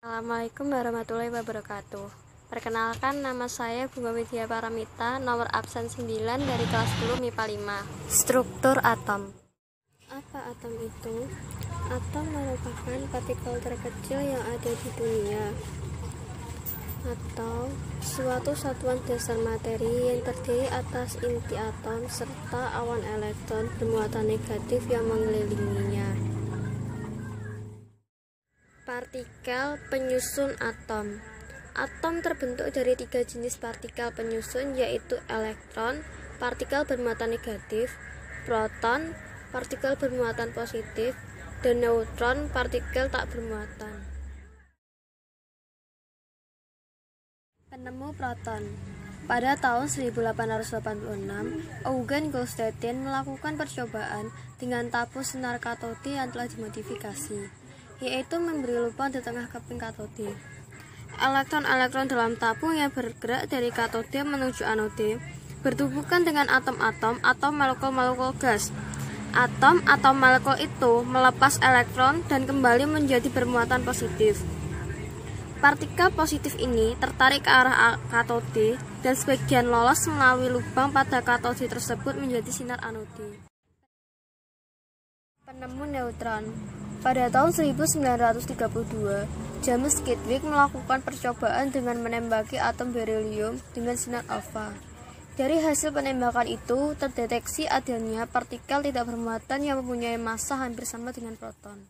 Assalamualaikum warahmatullahi wabarakatuh. Perkenalkan, nama saya Bunga Widya Paramita, nomor absen 9 dari kelas 10 MIPA 5. Struktur atom. Apa atom itu? Atom merupakan partikel terkecil yang ada di dunia, atau suatu satuan dasar materi yang terdiri atas inti atom serta awan elektron bermuatan negatif yang mengelilinginya. Partikel penyusun atom. Atom terbentuk dari 3 jenis partikel penyusun, yaitu elektron, partikel bermuatan negatif, proton, partikel bermuatan positif, dan neutron, partikel tak bermuatan. Penemu proton. Pada tahun 1886, Eugen Goldstein melakukan percobaan dengan tabung sinar katode yang telah dimodifikasi, yaitu memberi lubang di tengah keping katode. Elektron-elektron dalam tabung yang bergerak dari katode menuju anode bertubuhkan dengan atom-atom atau molekul-molekul gas. Atom atau molekul itu melepas elektron dan kembali menjadi bermuatan positif. Partikel positif ini tertarik ke arah katode dan sebagian lolos melalui lubang pada katode tersebut menjadi sinar anode. Penemu neutron. Pada tahun 1932, James Chadwick melakukan percobaan dengan menembaki atom berilium dengan sinar alfa. Dari hasil penembakan itu, terdeteksi adanya partikel tidak bermuatan yang mempunyai massa hampir sama dengan proton.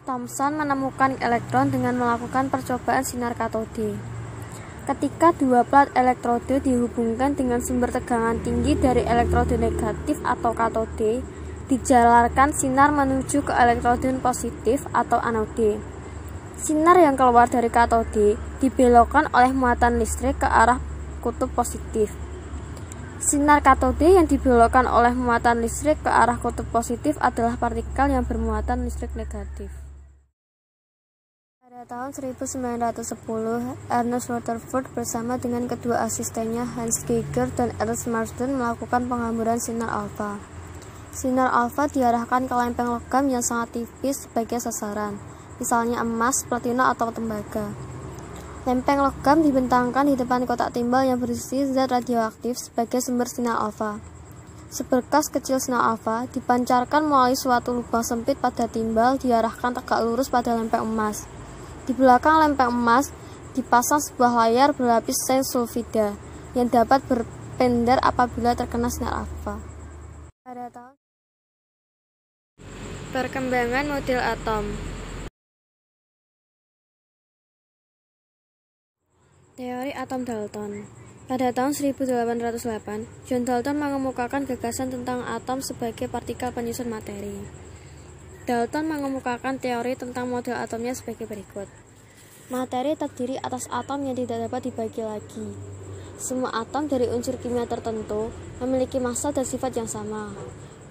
Thomson menemukan elektron dengan melakukan percobaan sinar katode. Ketika dua plat elektrode dihubungkan dengan sumber tegangan tinggi dari elektrode negatif atau katode, dijalarkan sinar menuju ke elektrode positif atau anode. Sinar yang keluar dari katode dibelokkan oleh muatan listrik ke arah kutub positif. Sinar katode yang dibelokkan oleh muatan listrik ke arah kutub positif adalah partikel yang bermuatan listrik negatif. Pada tahun 1910, Ernest Rutherford bersama dengan kedua asistennya Hans Geiger dan Ernst Marsden melakukan penghamburan sinar alfa. Sinar alfa diarahkan ke lempeng logam yang sangat tipis sebagai sasaran, misalnya emas, platina, atau tembaga. Lempeng logam dibentangkan di depan kotak timbal yang berisi zat radioaktif sebagai sumber sinar alfa. Seberkas kecil sinar alfa dipancarkan melalui suatu lubang sempit pada timbal diarahkan tegak lurus pada lempeng emas. Di belakang lempeng emas dipasang sebuah layar berlapis zinc sulfida yang dapat berpendar apabila terkena sinar alfa. Pada tahun perkembangan model atom. Teori atom Dalton. Pada tahun 1808, John Dalton mengemukakan gagasan tentang atom sebagai partikel penyusun materi. Dalton mengemukakan teori tentang model atomnya sebagai berikut. Materi terdiri atas atom yang tidak dapat dibagi lagi. Semua atom dari unsur kimia tertentu memiliki massa dan sifat yang sama.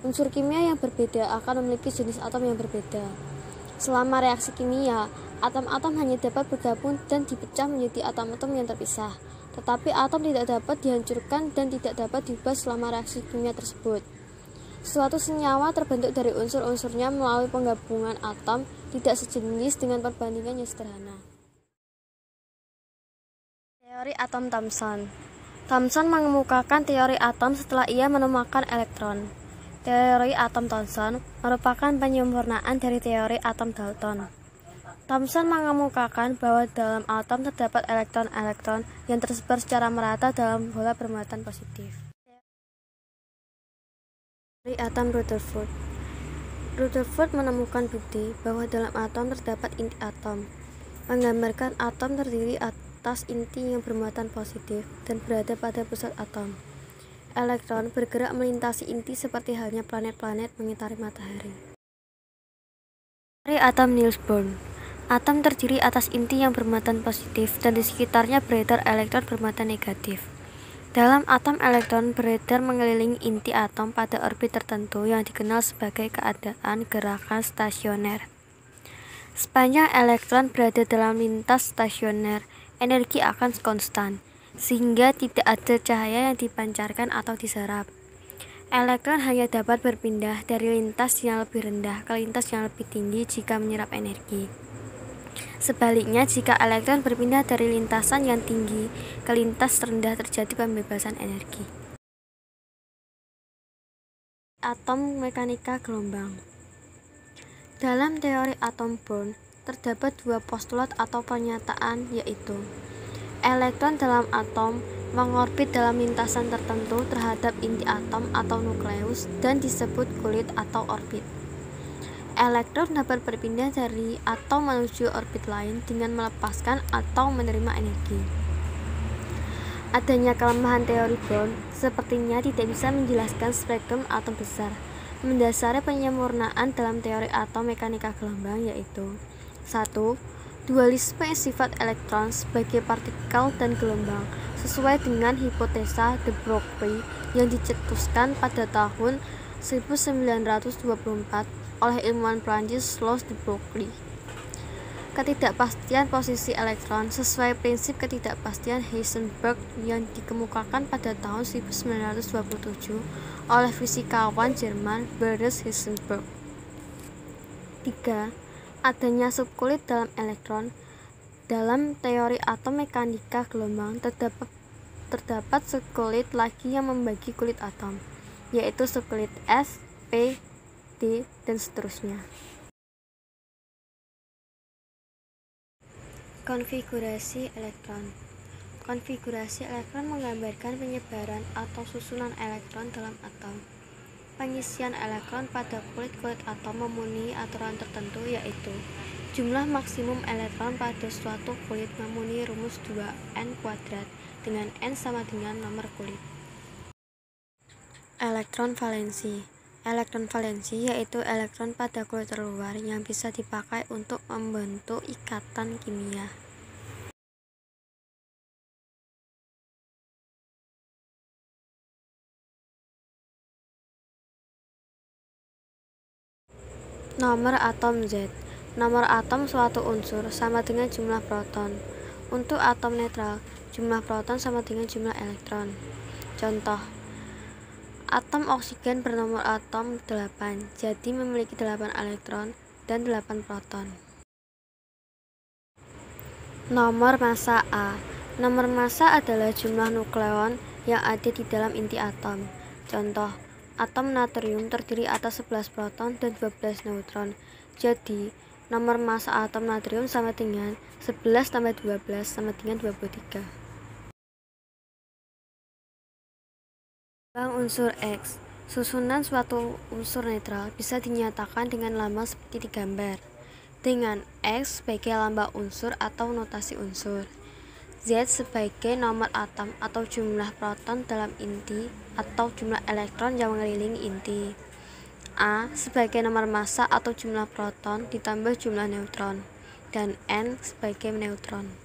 Unsur kimia yang berbeda akan memiliki jenis atom yang berbeda. Selama reaksi kimia, atom-atom hanya dapat bergabung dan dipecah menjadi atom-atom yang terpisah. Tetapi atom tidak dapat dihancurkan dan tidak dapat diubah selama reaksi kimia tersebut. Suatu senyawa terbentuk dari unsur-unsurnya melalui penggabungan atom tidak sejenis dengan perbandingan yang sederhana. Teori atom Thomson. Thomson mengemukakan teori atom setelah ia menemukan elektron. Teori atom Thomson merupakan penyempurnaan dari teori atom Dalton. Thomson mengemukakan bahwa dalam atom terdapat elektron-elektron yang tersebar secara merata dalam bola bermuatan positif. Teori atom Rutherford. Rutherford menemukan bukti bahwa dalam atom terdapat inti atom, menggambarkan atom terdiri atas inti yang bermuatan positif dan berada pada pusat atom. Elektron bergerak melintasi inti seperti halnya planet-planet mengitari matahari. Teori atom Niels Bohr. Atom terdiri atas inti yang bermuatan positif dan di sekitarnya beredar elektron bermuatan negatif. Dalam atom, elektron beredar mengelilingi inti atom pada orbit tertentu yang dikenal sebagai keadaan gerakan stasioner. Sepanjang elektron berada dalam lintas stasioner, energi akan konstan, sehingga tidak ada cahaya yang dipancarkan atau diserap. Elektron hanya dapat berpindah dari lintas yang lebih rendah ke lintas yang lebih tinggi jika menyerap energi. Sebaliknya, jika elektron berpindah dari lintasan yang tinggi ke lintas rendah terjadi pembebasan energi. Atom mekanika gelombang. Dalam teori atom Bohr, terdapat dua postulat atau pernyataan, yaitu elektron dalam atom mengorbit dalam lintasan tertentu terhadap inti atom atau nukleus dan disebut kulit atau orbit. Elektron dapat berpindah dari atom menuju orbit lain dengan melepaskan atau menerima energi. Adanya kelemahan teori Bohr sepertinya tidak bisa menjelaskan spektrum atom besar. Mendasari penyempurnaan dalam teori atom mekanika gelombang, yaitu 1. Dualisme sifat elektron sebagai partikel dan gelombang sesuai dengan hipotesa de Broglie yang dicetuskan pada tahun 1924 oleh ilmuwan Prancis Louis de Broglie. Ketidakpastian posisi elektron sesuai prinsip ketidakpastian Heisenberg yang dikemukakan pada tahun 1927 oleh fisikawan Jerman Boris Heisenberg. 3. Adanya subkulit dalam elektron. Dalam teori atom mekanika gelombang terdapat subkulit lagi yang membagi kulit atom, yaitu subkulit S, P, D, dan seterusnya. Konfigurasi elektron. Konfigurasi elektron menggambarkan penyebaran atau susunan elektron dalam atom. Pengisian elektron pada kulit-kulit atom memenuhi aturan tertentu, yaitu jumlah maksimum elektron pada suatu kulit memenuhi rumus 2n kuadrat dengan n sama dengan nomor kulit. Elektron valensi. Elektron valensi yaitu elektron pada kulit terluar yang bisa dipakai untuk membentuk ikatan kimia. Nomor atom Z. Nomor atom suatu unsur sama dengan jumlah proton. Untuk atom netral, jumlah proton sama dengan jumlah elektron. Contoh, atom oksigen bernomor atom 8, jadi memiliki 8 elektron dan 8 proton. Nomor massa A. Nomor massa adalah jumlah nukleon yang ada di dalam inti atom. Contoh, atom natrium terdiri atas 11 proton dan 12 neutron. Jadi, nomor massa atom natrium sama dengan 11 tambah 12 sama dengan 23. Lambang unsur X. Susunan suatu unsur netral bisa dinyatakan dengan lambang seperti digambar, dengan X sebagai lambang unsur atau notasi unsur, Z sebagai nomor atom atau jumlah proton dalam inti atau jumlah elektron yang mengelilingi inti, A sebagai nomor massa atau jumlah proton ditambah jumlah neutron, dan N sebagai neutron.